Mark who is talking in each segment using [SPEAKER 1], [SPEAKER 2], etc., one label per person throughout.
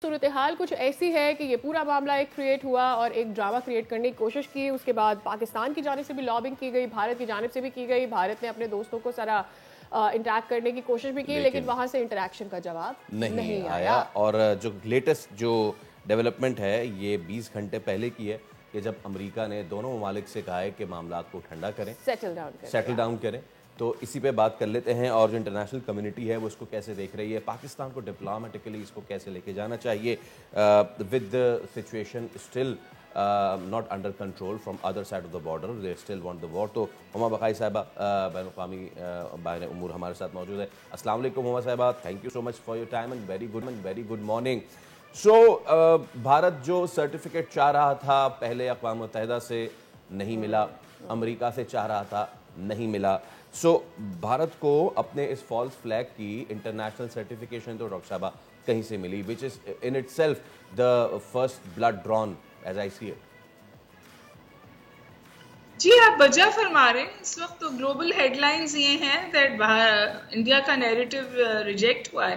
[SPEAKER 1] صورتحال کچھ ایسی ہے کہ یہ پورا معاملہ ایک کریٹ ہوا اور ایک ڈرامہ کریٹ کرنے کی کوشش کی. اس کے بعد پاکستان کی جانب سے بھی لابنگ کی گئی, بھارت کی جانب سے بھی کی گئی. بھارت نے اپنے دوستوں کو سارا انٹریکٹ کرنے کی کوشش بھی کی, لیکن وہاں سے انٹریکشن کا جواب نہیں آیا.
[SPEAKER 2] اور جو لیٹسٹ جو ڈیولپمنٹ ہے یہ 20 گھنٹے پہلے کی ہے کہ جب امریکہ نے دونوں ممالک سے کہا ہے کہ معاملات کو ٹھنڈا کریں, سیٹل ڈاؤن کریں. تو اسی پہ بات کر لیتے ہیں, اور جو انٹرنیشنل کمیونٹی ہے وہ اس کو کیسے دیکھ رہی ہے, پاکستان کو ڈپلومیٹکلی اس کو کیسے لے کے جانا چاہیے with the situation still not under control from other side of the border, they still want the war. تو ہما بقائی صاحبہ بین الاقوامی بین امور ہمارے ساتھ موجود ہے. السلام علیکم ہما صاحبہ, thank you so much for your time and very good morning. So Bharat جو سرٹیفکیٹ چاہ رہا تھا پہلے اقوام متحدہ سے نہیں ملا, امریکہ سے چاہ رہا تھا نہیں ملا. سو بھارت کو اپنے اس فالس فلیگ کی انٹرنیشنل سرٹیفکیشن تو ڈاکٹر صاحبہ کہیں سے ملی, which is in itself the first blood drawn as I see it.
[SPEAKER 3] جی آپ وجہ فرما رہے ہیں. اس وقت تو گلوبل ہیڈ لائنز یہ ہیں دیٹ انڈیا کا نیریٹو ریجیکٹ ہوا ہے.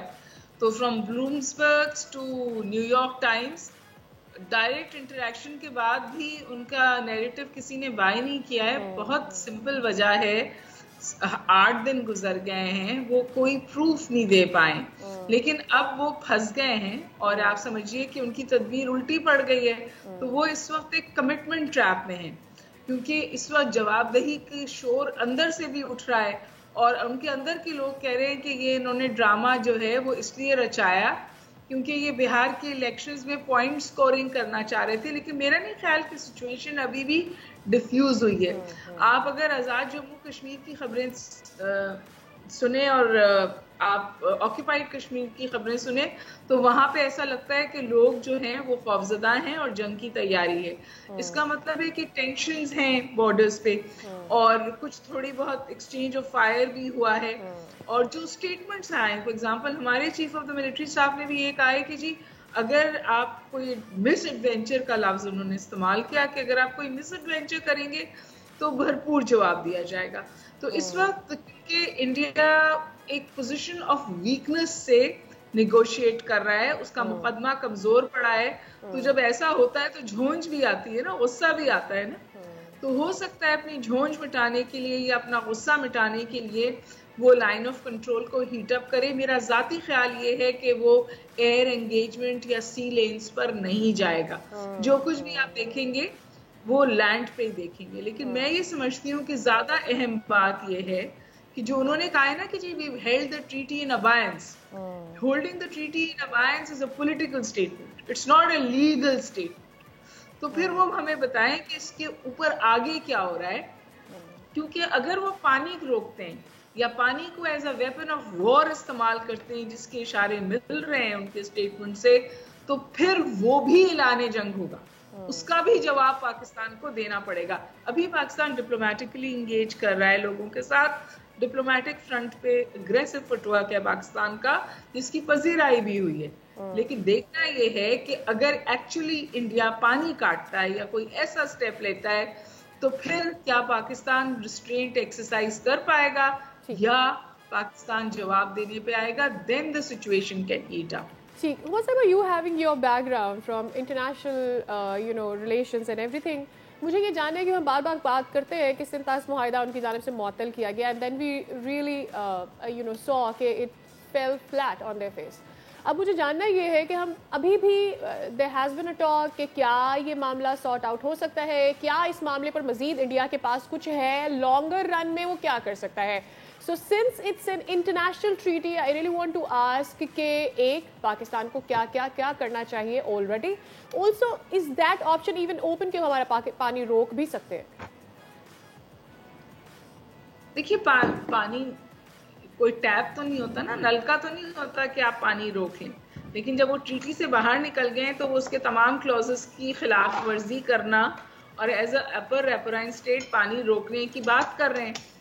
[SPEAKER 3] تو from Bloomberg to New York Times direct interaction کے بعد بھی ان کا نیریٹو کسی نے بائی نہیں کیا ہے. بہت سمپل وجہ ہے, 8 دن گزر گئے ہیں, وہ کوئی پروف نہیں دے پائے, لیکن اب وہ پھنس گئے ہیں اور آپ سمجھیے کہ ان کی تدبیر الٹی پڑ گئی ہے. تو وہ اس وقت ایک کمٹمنٹ ٹریپ میں ہیں, کیونکہ اس وقت جواب دہی کے شور اندر سے بھی اٹھ رہا ہے, اور ان کے اندر کے لوگ کہہ رہے ہیں کہ یہ انہوں نے ڈرامہ جو ہے وہ اس لیے رچایا کیونکہ یہ بہار کے الیکشنز میں پوائنٹ سکورنگ کرنا چاہ رہے تھے. لیکن میرا نہیں خیال کہ سچویشن ابھی بھی ڈیفیوز ہوئی ہے. آپ اگر آزاد جموں کشمیر کی خبریں سنیں اور آپ آکوپائڈ کشمیر کی خبریں سنیں تو وہاں پہ ایسا لگتا ہے کہ لوگ جو ہیں وہ خوفزدہ ہیں اور جنگ کی تیاری ہے. اس کا مطلب ہے کہ ٹینشنز ہیں بارڈرز پہ, اور کچھ تھوڑی بہت ایکسچینج آف فائر بھی ہوا ہے. اور جو اسٹیٹمنٹس آئے, فار ایگزامپل ہمارے chief of the military staff نے بھی یہ کہا ہے کہ جی اگر آپ کوئی مس ایڈوینچر کا لفظ انہوں نے استعمال کیا کہ اگر آپ کوئی مس ایڈوینچر کریں گے تو بھرپور جواب دیا جائے گا. تو اس وقت کہ انڈیا ایک پوزیشن آف ویکنس سے نیگوشیٹ کر رہا ہے, اس کا مقدمہ کمزور پڑا ہے, تو جب ایسا ہوتا ہے تو جھونج بھی آتی ہے نا, غصہ بھی آتا ہے نا. تو ہو سکتا ہے اپنی جھونج مٹانے کے لیے یا اپنا غصہ مٹانے کے لیے وہ لائن آف کنٹرول کو ہیٹ اپ کرے. میرا ذاتی خیال یہ ہے کہ وہ ایئر انگیجمنٹ یا سی لینز پر نہیں جائے گا. جو کچھ بھی آپ دیکھیں گے وہ لینڈ پہ ہی دیکھیں گے. لیکن میں یہ سمجھتی ہوں کہ زیادہ اہم بات یہ ہے کہ جو انہوں نے کہا ہے نا کہ جی وی held the treaty in abeyance. Holding the treaty in abeyance is a political statement. It's not a legal statement. تو پھر وہ ہمیں بتائیں کہ اس کے اوپر آگے کیا ہو رہا ہے, کیونکہ اگر وہ پانی روکتے ہیں یا پانی کو as a weapon of war استعمال کرتے ہیں جس کے اشارے مل رہے ہیں ان کے اسٹیٹمنٹ سے, تو پھر وہ بھی اعلان جنگ ہوگا. اس کا بھی جواب پاکستان کو دینا پڑے گا. ابھی پاکستان ڈپلومیٹکلی انگیج کر رہا ہے لوگوں کے ساتھ, ڈپلومیٹک فرنٹ پہ اگریسو فٹ ورک ہے پاکستان کا جس کی پذیرائی بھی ہوئی ہے. لیکن دیکھنا یہ ہے کہ اگر ایکچولی انڈیا پانی کاٹتا ہے یا کوئی ایسا سٹیپ لیتا ہے تو پھر کیا پاکستان ریسٹرینٹ ایکسرسائز کر پائے گا یا پاکستان جواب دینے پہ آئے گا. then the situation can heat up.
[SPEAKER 1] Whatever you having your background from international relations and everything, مجھے یہ جاننا ہے کہ ہم بار بار بات کرتے ہیں کہ سنتاس معاہدہ ان کی جانب سے معطل کیا گیا, and then we really saw کہ it fell flat on their face. اب مجھے جاننا یہ ہے کہ ہم ابھی بھی there has been a talk کہ کیا یہ معاملہ سارٹ آؤٹ ہو سکتا ہے, کیا اس معاملے پر مزید انڈیا کے پاس کچھ ہے, لانگر رن میں وہ کیا کر سکتا ہے. So since it's an international treaty, I really want to ask کہ ایک پاکستان کو کیا کیا کیا کرنا چاہیے already. Also, is that option even open کہ ہمارا پانی روک بھی سکتے ہیں؟
[SPEAKER 3] دیکھیے پانی کوئی ٹیپ تو نہیں ہوتا نا, نل کا تو نہیں ہوتا کہ آپ پانی روک لیں. لیکن جب وہ ٹریٹی سے باہر نکل گئے تو وہ اس کے تمام کلوزز کی خلاف ورزی کرنا اور ایز اے اپر ریپرائن اسٹیٹ پانی روکنے کی بات کر رہے ہیں.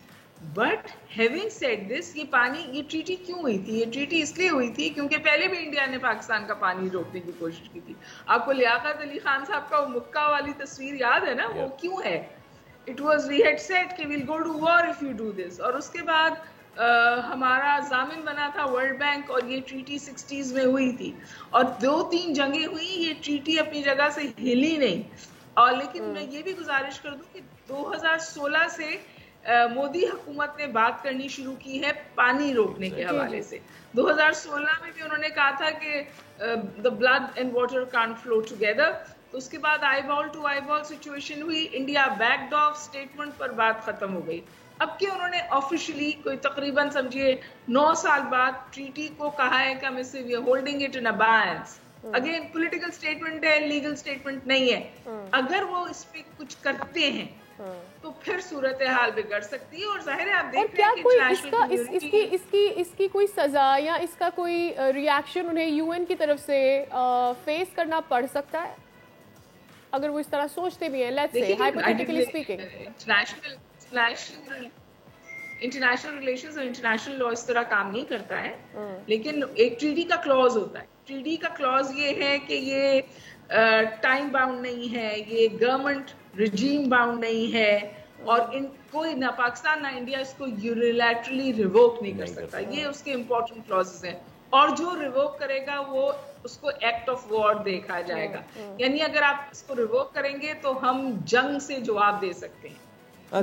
[SPEAKER 3] بٹ ہیونگ سیڈ دس, یہ ٹریٹی کیوں ہوئی تھی؟ یہ ٹریٹی اس لیے ہوئی تھی کیونکہ پہلے بھی انڈیا نے پاکستان کا پانی روکنے کی کوشش کی تھی. آپ کو لیاقت علی خان صاحب کا وہ مکہ والی تصویر یاد ہے نا, وہ کیوں ہے؟ It was we had said کہ we'll go to war if you do this. اور اس کے بعد ہمارا ضامن بنا تھا ورلڈ بینک اور یہ ٹریٹی 60s میں ہوئی تھی اور 2-3 جنگیں ہوئی, یہ ٹریٹی اپنی جگہ سے ہلی نہیں. اور لیکن میں یہ بھی گزارش کر دوں کہ 2016 سے مودی حکومت نے بات کرنی شروع کی ہے پانی روکنے کے حوالے سے. 2016 میں بھی انہوں نے کہا تھا کہ the blood and water can't flow together. تو اس کے بعد آئی بال ٹو آئی بال سچویشن ہوئی, انڈیا بیکڈ آف, اسٹیٹمنٹ پر بات ختم ہو گئی. اب کہ انہوں نے آفیشلی کوئی تقریباً سمجھیے 9 سال بعد ٹریٹی کو کہا ہے کہ ہم اسے we are holding it in abeyance. Again political statement ہے, لیگل اسٹیٹمنٹ نہیں ہے. اگر وہ اس پہ کچھ کرتے ہیں تو پھر صورتحال بگڑ سکتی ہے. اور ظاہر ہے آپ دیکھ رہے ہیں کہ
[SPEAKER 1] اس کی کوئی سزا یا اس کا کوئی ریئیکشن انہیں یو این کی طرف سے فیس کرنا پڑ سکتا ہے اگر وہ اس طرح سوچتے بھی ہیں. Let's say hypothetically speaking,
[SPEAKER 3] international relations اور انٹرنیشنل لا اس طرح کام نہیں کرتا ہے. لیکن ایک ٹریٹی کا کلوز ہوتا ہے. ٹریٹی کا کلوز یہ ہے کہ یہ ٹائم باؤنڈ نہیں ہے, یہ گورنمنٹ رجیم باؤنڈ نہیں ہے, اور ان کوئی نہ پاکستان نہ انڈیا اس کو یونیلیٹرلی ریووک نہیں کر سکتا. یہ اس کے امپورٹنٹ کلوزز ہیں. اور جو ریووک کرے گا وہ اس کو ایکٹ آف وار دیکھا جائے گا. یعنی اگر آپ اس کو ریووک کریں گے تو ہم جنگ سے جواب دے سکتے ہیں.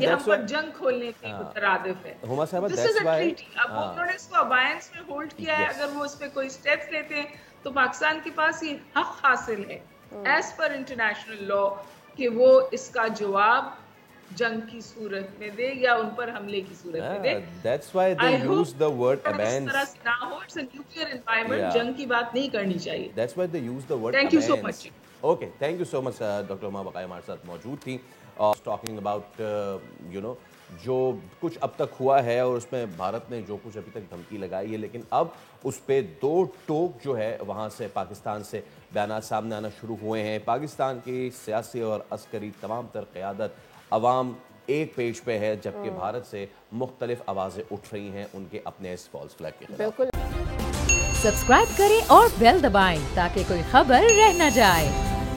[SPEAKER 3] یہ ہم پر جنگ کھولنے کے مترادف ہے. This is a treaty. اب انہوں نے اس کو ابائنس میں ہولڈ کیا ہے. اگر وہ اس پہ کوئی اسٹیپس لیتے ہیں تو پاکستان کے پاس یہ حق حاصل ہے ایز پر انٹرنیشنل لا کہ وہ اس کا جواب جنگ کی صورت میں دے یا ان پر حملے کی صورت میں دے.
[SPEAKER 2] That's why they use the word abeyance.
[SPEAKER 3] اس طرح سے نہ ہو, it's a nuclear environment, جنگ کی بات نہیں کرنی چاہیے.
[SPEAKER 2] That's why they use the word
[SPEAKER 3] abeyance. Thank you so much.
[SPEAKER 2] Okay, thank you so much. Doctor ہما بقایا ہمارے ساتھ موجود تھیں ٹاکنگ اباؤٹ جو کچھ اب تک ہوا ہے اور اس میں بھارت نے جو کچھ ابھی تک دھمکی لگائی ہے, لیکن اب اس پہ 2 ٹوک جو ہے وہاں سے پاکستان سے بیانات سامنے آنا شروع ہوئے ہیں. پاکستان کی سیاسی اور عسکری تمام تر قیادت, عوام ایک پیج پہ ہے, جبکہ بھارت سے مختلف آوازیں اٹھ رہی ہیں ان کے اپنے اس فالس فلیگ کے خلاف.
[SPEAKER 4] بالکل سبسکرائب کریں اور بیل دبائیں تاکہ کوئی خبر رہ نہ جائے.